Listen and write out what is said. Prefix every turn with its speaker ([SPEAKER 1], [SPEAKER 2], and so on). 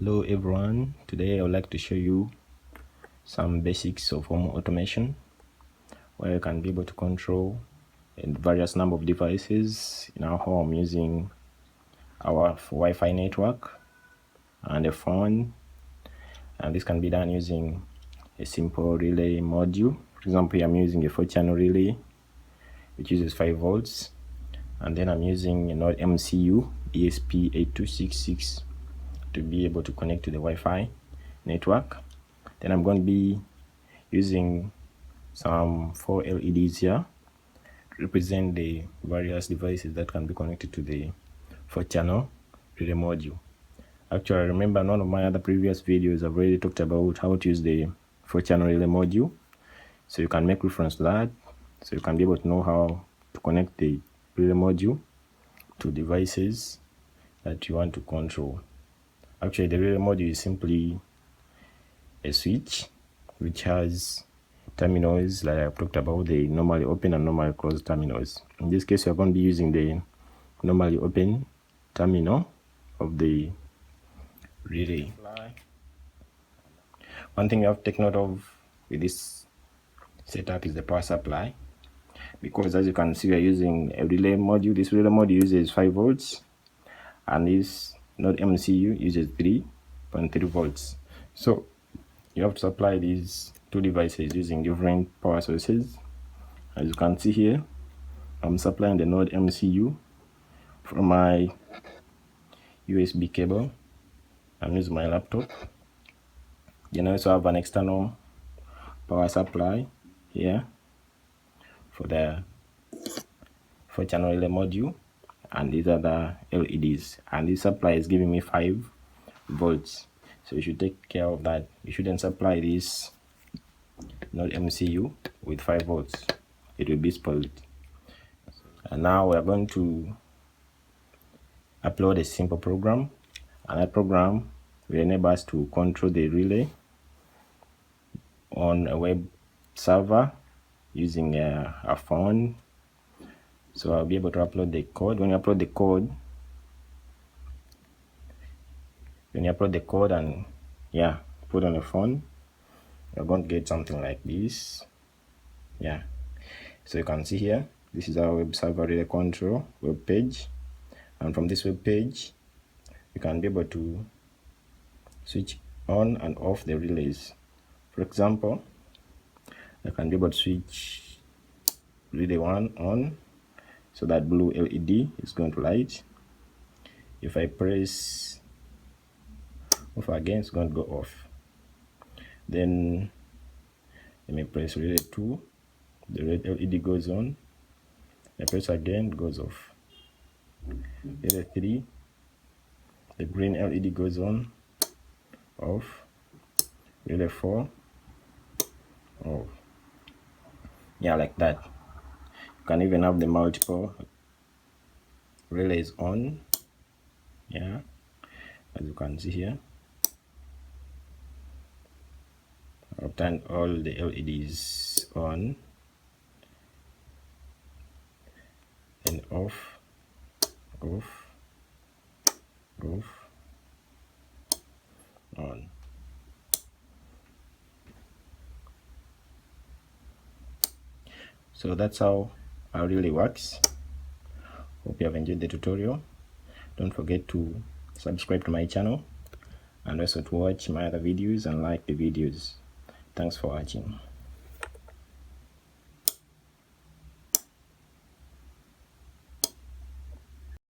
[SPEAKER 1] Hello everyone, today I would like to show you some basics of home automation where you can be able to control a various number of devices in our home using our Wi-Fi network and a phone, and this can be done using a simple relay module. For example, I'm using a 4-channel relay which uses 5 volts, and then I'm using a Nodemcu ESP8266 to be able to connect to the Wi-Fi network. Then I'm going to be using some 4 LEDs here to represent the various devices that can be connected to the 4-channel relay module. Actually, I remember none of my other previous videos I've already talked about how to use the 4-channel relay module, so you can make reference to that, so you can be able to know how to connect the relay module to devices that you want to control. Actually, the relay module is simply a switch which has terminals like I've talked about, the normally open and normally closed terminals. In this case, we're going to be using the normally open terminal of the relay. One thing you have to take note of with this setup is the power supply, because as you can see, we are using a relay module. This relay module uses 5 volts and this Nodemcu uses 3.3 volts. So you have to supply these two devices using different power sources. As you can see here, I'm supplying the Nodemcu from my USB cable. I'm using my laptop. Then I also have an external power supply here for the 4-channel relay module, and these are the LEDs, and this supply is giving me 5 volts. So you should take care of that. You shouldn't supply this Nodemcu with 5 volts, it will be spoiled. And now we are going to upload a simple program, and that program will enable us to control the relay on a web server using a phone. So I'll be able to upload the code. When you upload the code and put on a phone, you're going to get something like this. So you can see here, this is our web server relay control web page, and from this web page you can be able to switch on and off the relays. For example, I can be able to switch relay 1 on, so that blue LED is going to light. If I press off again, it's going to go off. Then let me press relay 2, the red LED goes on. I press again, it goes off. Relay 3, the green LED goes on, off. Relay 4, off. Like that. You can even have the multiple relays on, as you can see here. I've turned all the LEDs on and off, on. So that's how our relay works. Hope you have enjoyed the tutorial. Don't forget to subscribe to my channel and also to watch my other videos and like the videos. Thanks for watching.